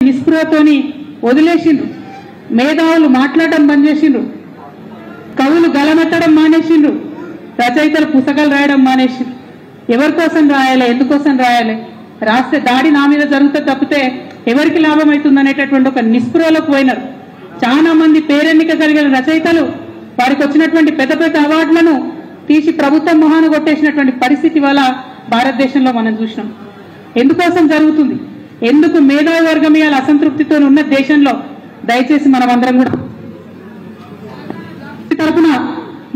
నిస్పృహతోని వదిలేసిండ్రు. మేధావులు మాట్లాడడం బంద్ చేసిండ్రు. కవులు గలమెత్తడం మానేసిండ్రు. రచయితలు పుస్తకాలు రాయడం మానేసిండ్రు. ఎవరి కోసం రాయాలి, ఎందుకోసం రాయాలి, రాస్తే దాడి నా మీద జరుగుతుంది తప్పితే ఎవరికి లాభం అవుతుంది అనేటటువంటి ఒక నిస్పృహలోకి పోయినారు. చాలా మంది పేరెన్నిక కలిగిన రచయితలు వారికి వచ్చినటువంటి పెద్ద పెద్ద అవార్డులను తీసి ప్రభుత్వం మొహాన కొట్టేసినటువంటి పరిస్థితి వల్ల భారతదేశంలో మనం చూసినాం. ఎందుకోసం జరుగుతుంది, ఎందుకు మేధావి వర్గం ఇవాళ అసంతృప్తితో ఉన్న దేశంలో దయచేసి మనం అందరం కూడా తరపున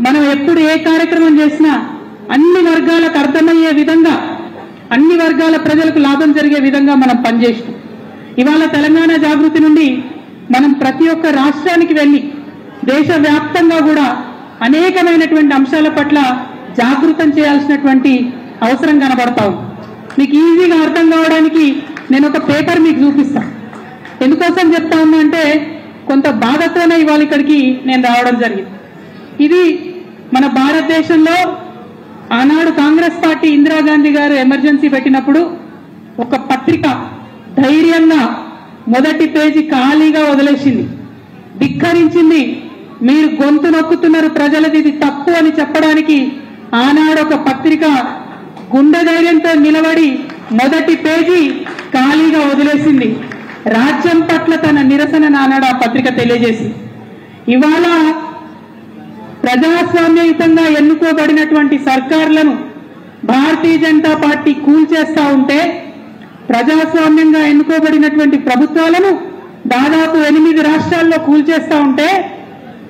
మనం ఎప్పుడు ఏ కార్యక్రమం చేసినా అన్ని వర్గాలకు అర్థమయ్యే విధంగా, అన్ని వర్గాల ప్రజలకు లాభం జరిగే విధంగా మనం పనిచేస్తాం. ఇవాళ తెలంగాణ జాగృతి నుండి మనం ప్రతి ఒక్క రాష్ట్రానికి వెళ్ళి దేశవ్యాప్తంగా కూడా అనేకమైనటువంటి అంశాల పట్ల జాగృతం చేయాల్సినటువంటి అవసరం కనబడతాం. మీకు ఈజీగా అర్థం కావడానికి నేను ఒక పేపర్ మీకు చూపిస్తా. ఎందుకోసం చెప్తా ఉన్నా అంటే కొంత బాధతోనే ఇవాళ ఇక్కడికి నేను రావడం జరిగింది. ఇది మన భారతదేశంలో ఆనాడు కాంగ్రెస్ పార్టీ ఇందిరాగాంధీ గారు ఎమర్జెన్సీ పెట్టినప్పుడు ఒక పత్రిక ధైర్యంగా మొదటి పేజీ ఖాళీగా వదిలేసింది, ధిక్కరించింది. మీరు గొంతు నొక్కుతున్నారు ప్రజలది, ఇది తప్పు అని చెప్పడానికి ఆనాడు ఒక పత్రిక గుండె ధైర్యంతో నిలబడి మొదటి పేజీ ఖాళీగా వదిలేసింది. రాజ్యం పట్ల తన నిరసన ఆనాడు ఆ పత్రిక తెలియజేసింది. ఇవాళ ప్రజాస్వామ్యయుతంగా ఎన్నుకోబడినటువంటి సర్కార్లను భారతీయ జనతా పార్టీ కూల్చేస్తా ఉంటే, ప్రజాస్వామ్యంగా ఎన్నుకోబడినటువంటి ప్రభుత్వాలను దాదాపు 8 రాష్ట్రాల్లో కూల్చేస్తా ఉంటే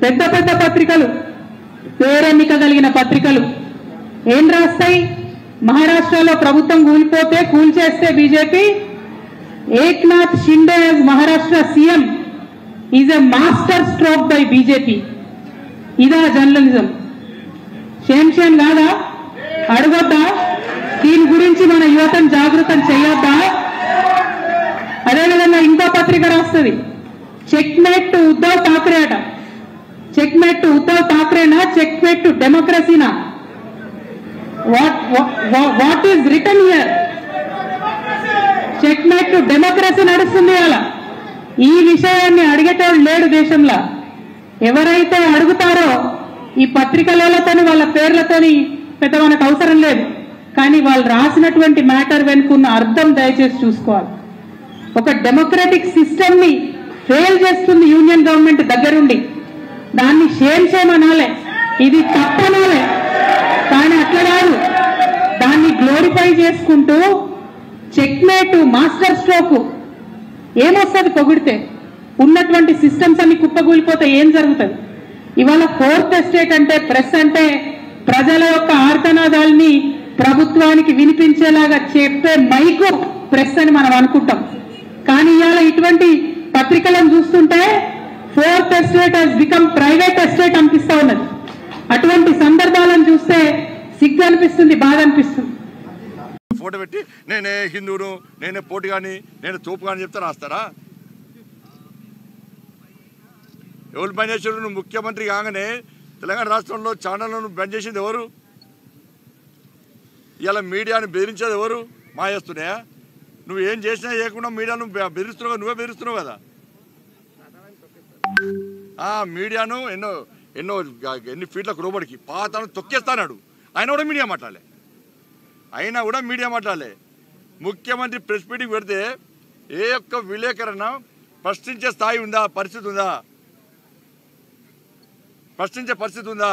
పెద్ద పెద్ద పత్రికలు, పేరెన్నిక కలిగిన పత్రికలు ఏం రాస్తాయి? మహారాష్ట్రలో ప్రభుత్వం కూల్చేస్తే BJP Eknath Shinde as Maharashtra CM is a master stroke by BJP. ఇదా జర్నలిజం? షేమ్ కాదా? అడగొద్దా? దీని గురించి మన యువతను జాగృతం చేయొద్దా? అదేవిధంగా ఇంకో పత్రిక రాస్తుంది, చెక్మేట్ టు ఉద్ధవ్ ఠాక్రే అట. చెక్మేట్ టు ఉద్ధవ్ ఠాక్రేనా, చెక్మేట్ టు డెమోక్రసీనా? What is return here? Checkmate to democracy నడుస్తుంది అలా. ఈ విషయాన్ని అడిగేటోడు లేడు దేశంలో. ఎవరైతే అడుగుతారో ఈ పత్రికలతోని వాళ్ళ పేర్లతోని పెద్ద మనకు అవసరం లేదు, కానీ వాళ్ళు రాసినటువంటి మ్యాటర్ వెనుకున్న అర్థం దయచేసి చూసుకోవాలి. ఒక డెమోక్రటిక్ సిస్టమ్ ని ఫెయిల్ చేస్తుంది యూనియన్ గవర్నమెంట్ దగ్గరుండి. దాన్ని షేమ్ అనాలే, ఇది తప్పనాలే, కానీ అట్లా కాదు. దాన్ని గ్లోరిఫై చేసుకుంటూ చెక్మేట్ మాస్టర్ స్ట్రోక్ ఏమొస్తుంది పొగిడితే? ఉన్నటువంటి సిస్టమ్స్ అన్ని కుప్పకూలిపోతే ఏం జరుగుతుంది? ఇవాళ 4th ఎస్టేట్ అంటే, ప్రెస్ అంటే ప్రజల యొక్క ఆర్తనాదాల్ని ప్రభుత్వానికి వినిపించేలాగా చెప్పే మైకు ప్రెస్ అని మనం అనుకుంటాం. కానీ ఇవాళ ఇటువంటి పత్రికలను చూస్తుంటే 4th estate has become private estate అనిపిస్తా ఉన్నది. అటువంటి సందర్భాలను చూస్తే సిగ్గు అనిపిస్తుంది, బాధ అనిపిస్తుంది. ఫోటో పెట్టి నేనే హిందువును, నేనే పోటీ కానీ, నేను తోపు కానీ చెప్తే రాస్తారా? ఎవరు బంద్ చేసారు? నువ్వు ముఖ్యమంత్రి కాగానే తెలంగాణ రాష్ట్రంలో ఛానళ్లను బంద్ చేసింది ఎవరు? ఇలా మీడియాను బెదిరించేది ఎవరు? మాయేస్తున్నాయా? నువ్వు ఏం చేసినా చేయకుండా మీడియాను బెదిరిస్తున్నావు, నువ్వే బెదిరిస్తున్నావు కదా. మీడియాను ఎన్ని ఫీట్లకు లోబడికి పాతను తొక్కేస్తాడు. అయినా కూడా మీడియా మాట్లాడలే. ముఖ్యమంత్రి ప్రెస్ మీటింగ్ పెడితే ఏ ఒక్క విలేకరణ ప్రశ్నించే స్థాయి ఉందా? పరిస్థితి ఉందా? ప్రశ్నించే పరిస్థితి ఉందా?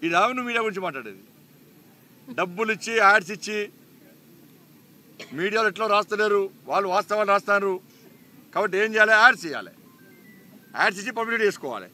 ఇది నువ్వు మీడియా గురించి మాట్లాడేది. డబ్బులు ఇచ్చి, యాడ్స్ ఇచ్చి మీడియాలో ఎట్లా రాస్తలేరు, వాళ్ళు వాస్తవాలు రాస్తున్నారు. కాబట్టి ఏం చేయాలి? యాడ్స్ ఇవ్వాలి, యాడ్స్ ఇచ్చి పబ్లిసిటీ చేసుకోవాలి.